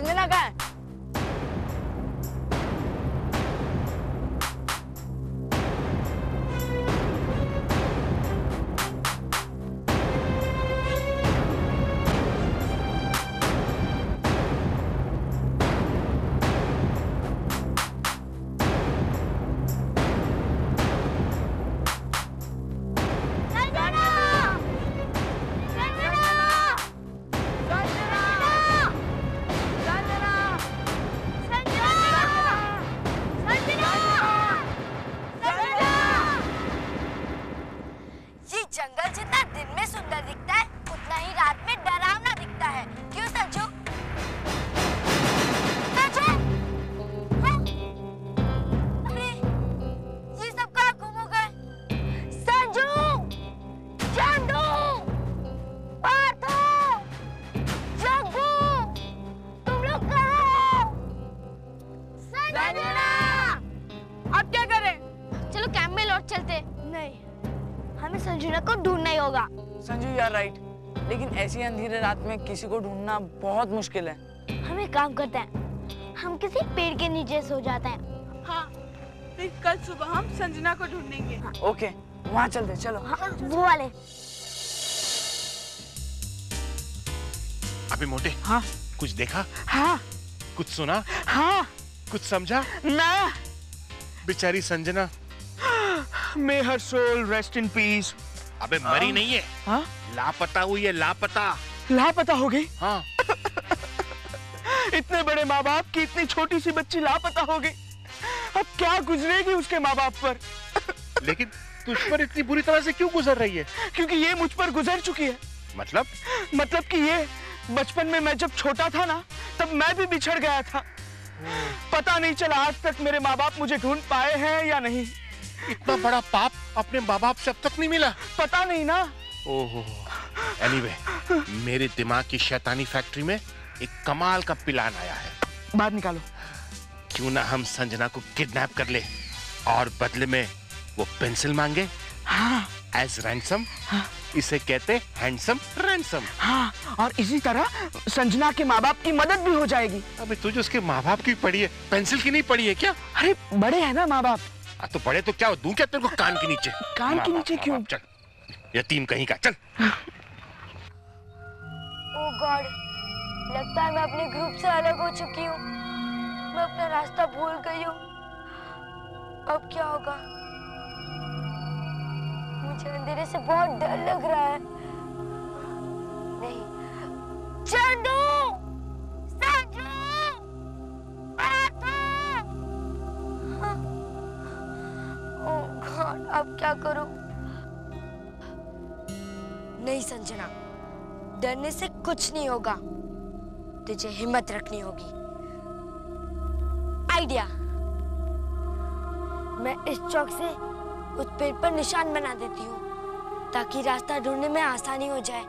संजना कहाँ है? जंगल जितना दिन में सुंदर दिखता है उतना ही रात में डरावना दिखता है। क्यों संजू? अरे ये सब कहाँ गुम हो गए? संजू, चांदू, पार्थो, जग्गू, तुम लोग कहाँ हो? संजना! अब क्या करें? चलो कैंप में लौट चलते। नहीं, हमें संजना को ढूंढना ही होगा। संजू यू आर राइट, लेकिन ऐसी अंधेरे रात में किसी को ढूंढना बहुत मुश्किल है। हम एक काम करते हैं, हम किसी पेड़ के नीचे सो जाते हैं। हाँ, फिर कल सुबह हम संजना को ढूंढेंगे। हाँ। ओके, वहाँ चलते, चलो। हाँ, वो वाले। अबे मोटे, हाँ कुछ देखा? हाँ कुछ सुना? हाँ। कुछ समझा? ना। बेचारी Sanjana. May her soul rest in peace. अबे मरी नहीं है, हाँ? लापता हुई है, लापता। लापता हो गई? हाँ। इतने बड़े माँ बाप की इतनी छोटी सी बच्ची लापता हो गई। अब क्या गुजरेगी उसके माँ बाप पर? लेकिन तुझ पर इतनी बुरी तरह से क्यों गुजर रही है? क्योंकि ये मुझ पर गुजर चुकी है। मतलब कि ये बचपन में मैं जब छोटा था ना, तब मैं भी बिछड़ गया था। पता नहीं चला आज तक मेरे माँ बाप मुझे ढूंढ पाए हैं या नहीं। इतना बड़ा पाप अपने माँ बाप से अब तक नहीं मिला? पता नहीं ना। ओहो। एनीवे, मेरे दिमाग की शैतानी फैक्ट्री में एक कमाल का प्लान आया है। बात निकालो। क्यों ना हम संजना को किडनैप कर ले और बदले में वो पेंसिल मांगे। हाँ। As ransom. हाँ। इसे कहते हैंडसम रैंसम। हाँ, और इसी तरह संजना के माँ बाप की मदद भी हो जाएगी। अबे तुझे उसके माँ बाप की पड़ी है, पेंसिल की नहीं पड़ी है क्या? अरे बड़े हैं ना माँ बाप। तो बड़े तो क्या हो, दूं क्या तेरे को कान के नीचे? कान के नीचे क्यों? चल, यतीम कहीं का, चल। ओह गॉड, लगता है मैं अपने ग्रुप से अलग हो चुकी हूँ। मैं अपना रास्ता भूल गई हूँ। अब क्या होगा? मुझे अंधेरे से बहुत डर लग रहा है। नहीं, चंदू, संजू, पार्थो। हाँ। ओह गॉड, अब क्या करूं? नहीं संजना, डरने से कुछ नहीं होगा। तुझे हिम्मत रखनी होगी। आइडिया, मैं इस चौक से उस पेड़ पर निशान बना देती हूँ ताकि रास्ता ढूंढने में आसानी हो जाए।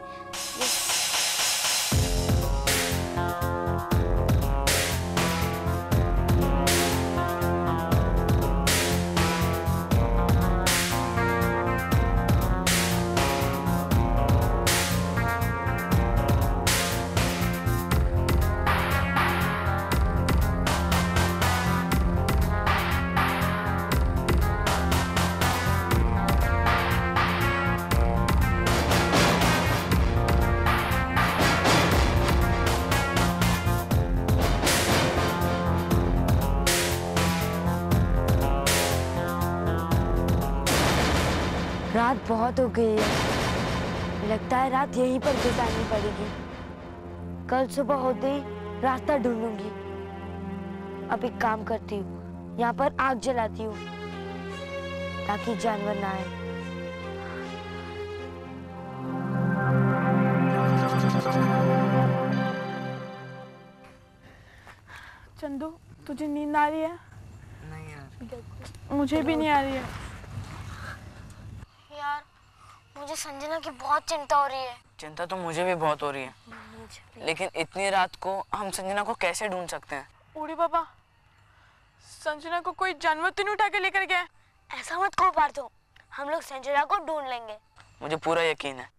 रात बहुत हो गई है। लगता है रात यहीं पर गुजारनी पड़ेगी। कल सुबह होते ही रास्ता ढूंढूंगी। अब एक काम करती हूँ, यहाँ पर आग जलाती हूँ ताकि जानवर ना आए। चंदू, तुझे नींद आ रही है? नहीं यार, मुझे भी नहीं आ रही है। यार, मुझे संजना की बहुत चिंता हो रही है। चिंता तो मुझे भी बहुत हो रही है, लेकिन इतनी रात को हम संजना को कैसे ढूंढ सकते हैं? बूढ़ी बाबा, संजना को कोई जानवर तो नहीं उठा के लेकर गया? ऐसा मत कहो पार्थो, हम लोग संजना को ढूंढ लेंगे। मुझे पूरा यकीन है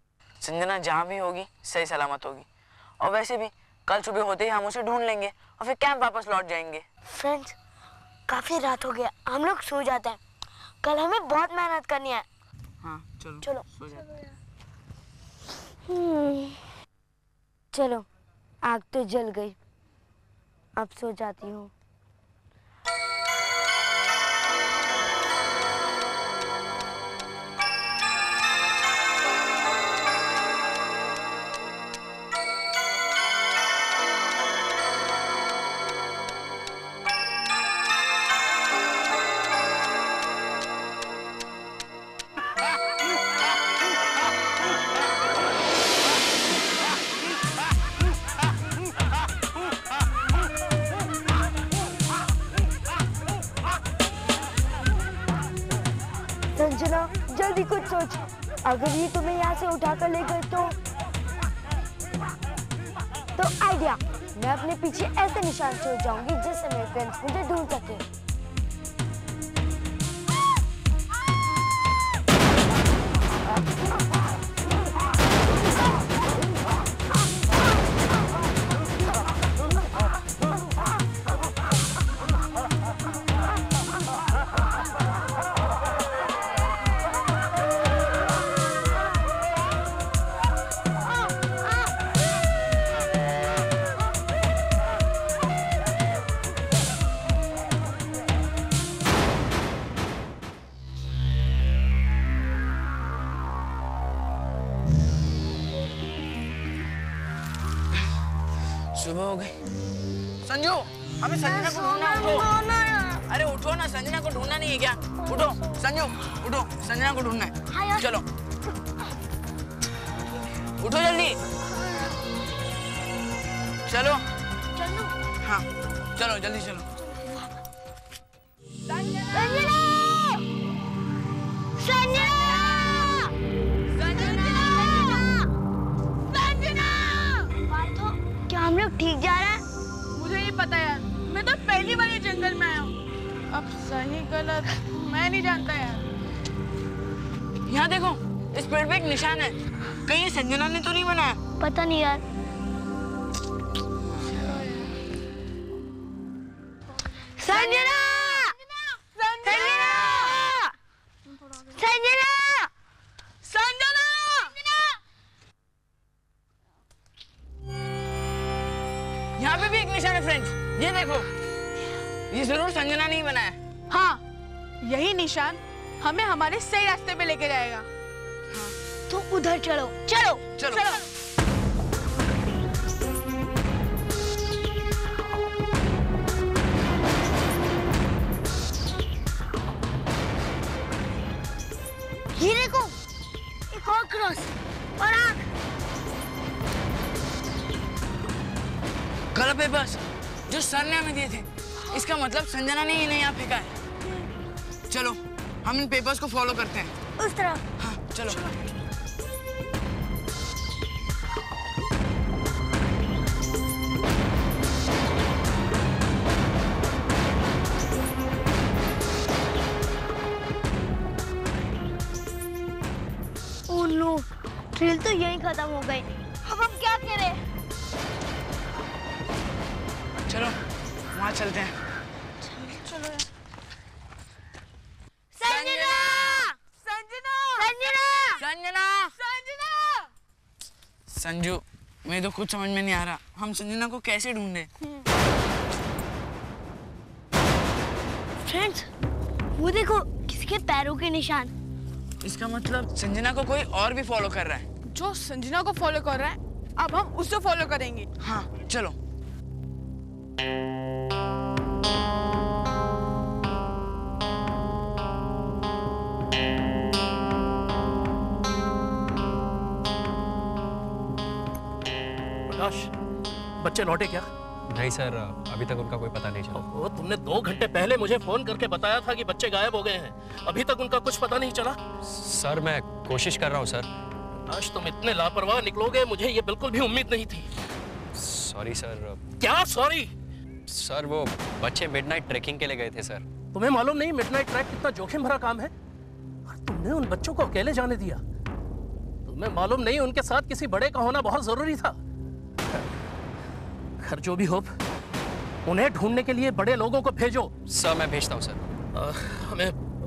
संजना जहाँ भी होगी सही सलामत होगी। और वैसे भी कल सुबह होते ही हम उसे ढूंढ लेंगे और फिर कैंप वापस लौट जाएंगे। फ्रेंड्स, काफी रात हो गया, हम लोग सो जाते हैं। कल हमें बहुत मेहनत करनी है। हाँ चलो चलो। सो जाते हैं। चलो, आग तो जल गई, अब सो जाती हूँ। संजना, जल्दी कुछ सोच। अगर ये तुम्हें यहाँ से उठाकर ले गए तो आइडिया, मैं अपने पीछे ऐसे निशान छोड़ जाऊंगी जिससे मेरे फ्रेंड्स मुझे ढूंढ सके। सुबह हो गई। संजू, हमें संजना को ढूंढना है, उठो। अरे उठो ना, संजना को ढूंढना नहीं है क्या? उठो संजू, उठो, संजना को ढूंढना है। चलो उठो जल्दी, चलो। हाँ चलो जल्दी चलो। क्या हम लोग ठीक जा रहे हैं? मुझे नहीं पता यार, मैं तो पहली बार ये जंगल में आया हूँ। अब सही गलत मैं नहीं जानता यार। यहाँ देखो, इस पेड़ पे एक निशान है, कहीं संजना ने तो नहीं बनाया? पता नहीं यार। संजना! संजना! संजना! संजना! यहाँ पे भी एक निशान है फ्रेंड्स, ये देखो, ये जरूर संजना नहीं बनाया। हाँ, यही निशान हमें हमारे सही रास्ते पे लेके जाएगा। तो उधर चलो। चलो चलो, चलो। ये देखो, एक और क्रॉस और आग। कलर पेपर्स जो सर ने हमें दिए थे, इसका मतलब संजना ने इन्हें यहाँ फेंका है। चलो हम इन पेपर्स को फॉलो करते हैं। उस तरफ। हाँ चलो। ओह नो, ट्रेल तो यहीं खत्म हो गई। अब हम क्या करें? चलो वहाँ चलते हैं। चलो यार। संजना! संजना! संजना! संजना! संजना! संजू, मुझे तो कुछ समझ में नहीं आ रहा, हम संजना को कैसे ढूंढे? फ्रेंड्स, वो देखो, किसी के पैरों के निशान। इसका मतलब संजना को कोई और भी फॉलो कर रहा है। जो संजना को फॉलो कर रहा है, अब हम उसे फॉलो करेंगे। हाँ चलो। प्रकाश, बच्चे लौटे क्या? नहीं सर, अभी तक उनका कोई पता नहीं चला। वो तुमने 2 घंटे पहले मुझे फोन करके बताया था कि बच्चे गायब हो गए हैं, अभी तक उनका कुछ पता नहीं चला। सर मैं कोशिश कर रहा हूँ सर। आज तुम इतने लापरवाह निकलोगे, मुझे ये बिल्कुल भी उम्मीद नहीं थी। Sorry sir. क्या सॉरी? सर वो बच्चे मिडनाइट ट्रैकिंग के लिए गए थे सर। तुम्हें मालूम नहीं मिडनाइट ट्रैक कितना जोखिम भरा काम है? और तुमने उन बच्चों को अकेले जाने दिया। तुम्हें मालूम नहीं उनके साथ किसी बड़े का होना बहुत जरूरी था। खैर जो भी हो, उन्हें ढूंढने के लिए बड़े लोगों को भेजो। सर मैं भेजता हूँ सर।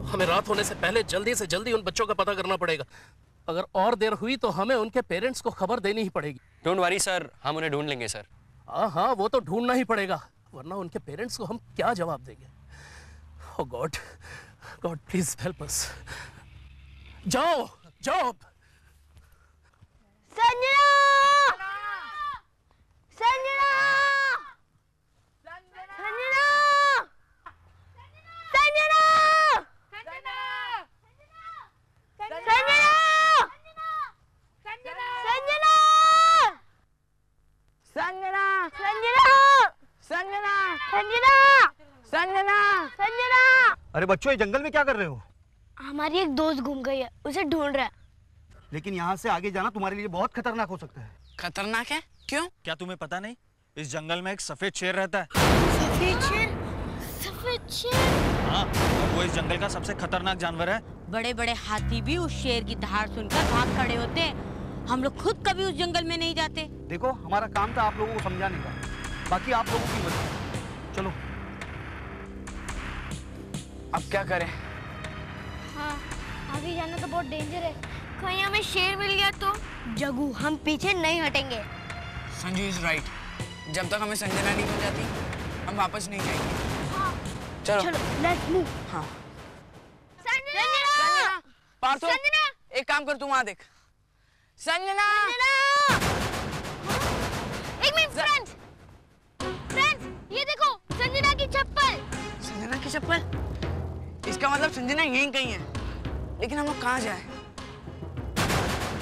हमें रात होने से पहले जल्दी से जल्दी उन बच्चों का पता करना पड़ेगा। अगर और देर हुई तो हमें उनके पेरेंट्स को खबर देनी ही पड़ेगी। डोंट वरी सर, हम उन्हें ढूंढ लेंगे सर। हाँ, वो तो ढूंढना ही पड़ेगा, वरना उनके पेरेंट्स को हम क्या जवाब देंगे। Oh God, God please help us. जाओ जाओ। संजना! संजना! संजना! संजना! अरे बच्चों, ये जंगल में क्या कर रहे हो? हमारी एक दोस्त गुम गई है, उसे ढूंढ रहा है। लेकिन यहाँ से आगे जाना तुम्हारे लिए बहुत खतरनाक हो सकता है। खतरनाक है? क्यों? क्या तुम्हें पता नहीं? इस जंगल में एक सफेद शेर रहता है। सफेद शेर? सफेद शेर? हाँ, और वो इस जंगल का सबसे खतरनाक जानवर है। बड़े बड़े हाथी भी उस शेर की दहाड़ सुनकर भाग खड़े होते हैं। हम लोग खुद कभी उस जंगल में नहीं जाते। देखो, हमारा काम था आप लोगों को समझाने का, बाकी आप लोगों की मर्जी। चलो। अब क्या करें? हाँ, आगे जाना तो बहुत डेंजर है। कहीं हमें शेर मिल गया तो? जग्गू, हम पीछे नहीं हटेंगे। Sanju is right. जब तक हमें संजना नहीं मिल जाती, हम वापस नहीं जाएंगे। हाँ। चलो लेट्स मूव। हाँ। संजना! पार्थो, संजना! एक काम कर, तू वहाँ देख। संजना! एक मिनट फ्रेंड्स, ये देखो संजना की चप्पल। संजना की चप्पल? इसका मतलब संजना यहीं कहीं है, लेकिन हम लोग कहाँ जाए?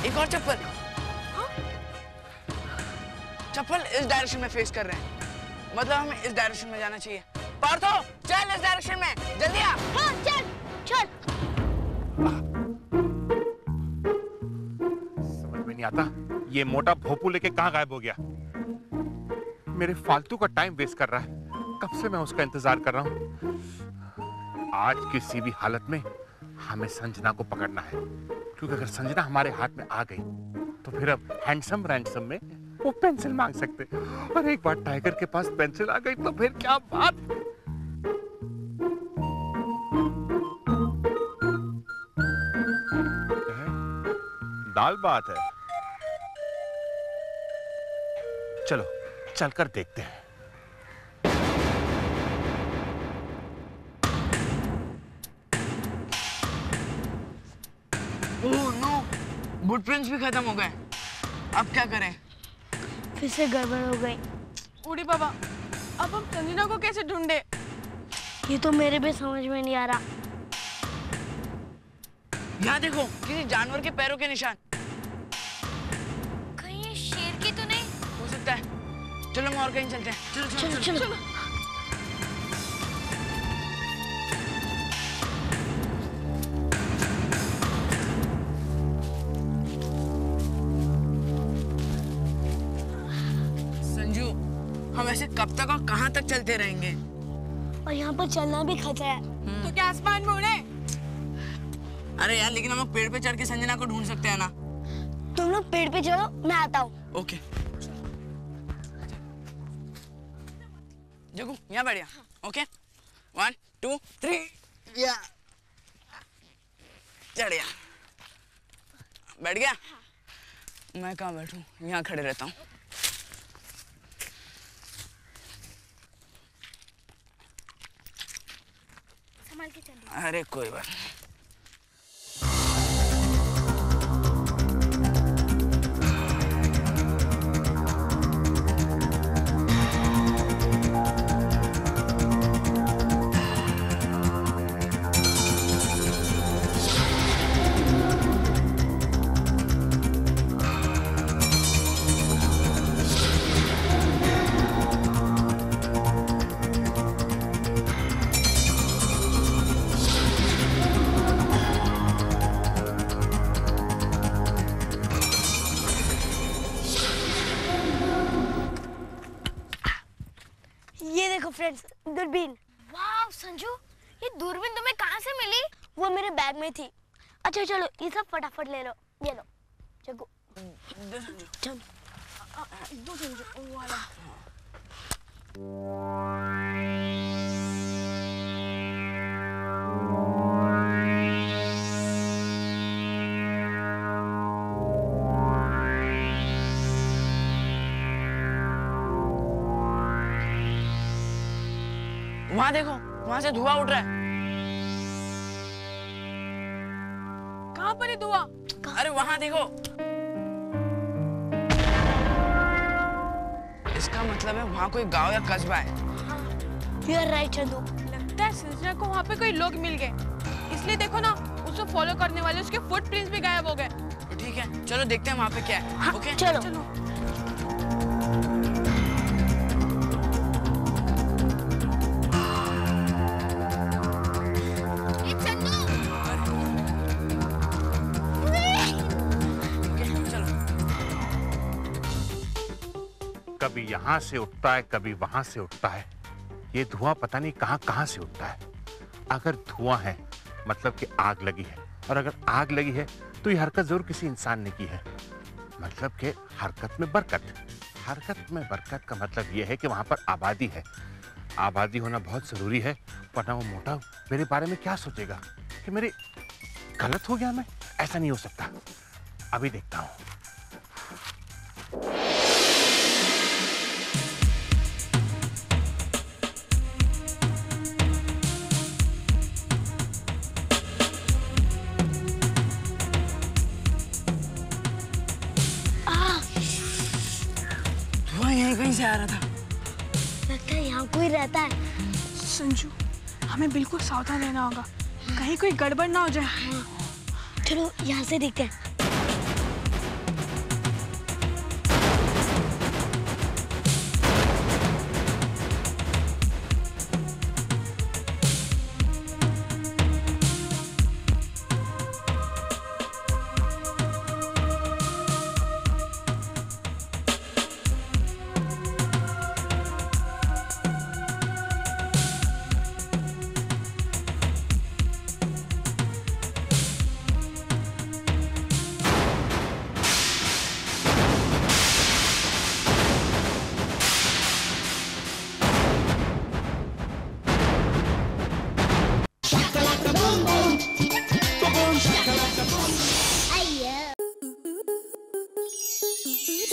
एक और चप्पल। चप्पल इस डायरेक्शन में फेस कर रहे हैं, मतलब हमें इस डायरेक्शन में जाना चाहिए। पार्थो, चल इस डायरेक्शन में, जल्दी आ। हाँ, चल चल। समझ में नहीं आता, ये मोटा भोपू लेके कहाँ गायब हो गया? मेरे फालतू का टाइम वेस्ट कर रहा है। कब से मैं उसका इंतजार कर रहा हूँ। आज किसी भी हालत में हमें संजना को पकड़ना है, क्योंकि अगर संजना हमारे हाथ में आ गई तो फिर अब हैंडसम रैंडसम में वो पेंसिल मांग सकते, और एक बार टाइगर के पास पेंसिल आ गई तो फिर क्या बात। दाल बात है। चलो चलकर देखते हैं। ओह नो, फुटप्रिंट्स भी खत्म हो गए। अब क्या करें? फिर से गड़बड़ हो गई। बूढ़ी बाबा, अब हम संजना को कैसे ढूंढे? ये तो मेरे भी समझ में नहीं आ रहा। यहाँ देखो, किसी जानवर के पैरों के निशान। कहीं ये शेर की तो नहीं? हो सकता है। चलो हम और कहीं चलते हैं। चलो चलो चलो, चलो। संजू, हम ऐसे कब तक और कहाँ तक चलते रहेंगे? और यहाँ पर चलना भी खतरा है। तो क्या आसमान में उड़े? अरे यार, लेकिन हम लोग पेड़ पे चढ़ के संजना को ढूंढ सकते हैं ना? तुम लोग पेड़ पे चढ़ो, मैं आता हूँ। ओके। जग्गू, यहाँ बैठ जा। ओके, 1 2 3 या चढ़ गया। बैठ गया? मैं कहाँ बैठूं? यहाँ खड़े रहता हूँ। संभाल के चलिए। अरे कोई बात नहीं। फ्रेंड्स, दूरबीन। वाह संजू, ये दूरबीन तुम्हें कहाँ से मिली? वो मेरे बैग में थी। अच्छा चलो, ये सब फटाफट ले लो। ये लो जग्गू। दो संजू। चल। दो संजू, वो वाला। वहां देखो, वहां से धुआं उठ रहा है। कहाँ पर है धुआं? अरे वहां देखो। इसका मतलब है वहां कोई गांव या कस्बा है। You are right, Chandu. लगता है संजना को वहाँ पे कोई लोग मिल गए, इसलिए देखो ना, उसको फॉलो करने वाले उसके फुटप्रिंट्स भी गायब हो गए। तो ठीक है, चलो देखते हैं वहां पे क्या है। हाँ, ओके चलो। कभी यहाँ से उठता है, कभी वहां से उठता है। ये धुआं पता नहीं कहाँ से उठता है। अगर धुआं है मतलब कि आग लगी है, और अगर आग लगी है तो ये हरकत जरूर किसी इंसान ने की है। मतलब कि हरकत में बरकत। हरकत में बरकत का मतलब ये है कि वहां पर आबादी है। आबादी होना बहुत जरूरी है, वरना वो मोटा मेरे बारे में क्या सोचेगा कि मेरे गलत हो गया। मैं ऐसा नहीं हो सकता। अभी देखता हूँ। यहीं कहीं से आ रहा था। लगता है यहाँ कोई रहता है। संजू, हमें बिल्कुल सावधान रहना होगा, कहीं कोई गड़बड़ ना हो जाए। चलो यहाँ से देखते हैं।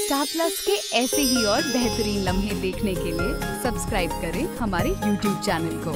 स्टार प्लस के ऐसे ही और बेहतरीन लम्हे देखने के लिए सब्सक्राइब करें हमारे YouTube चैनल को।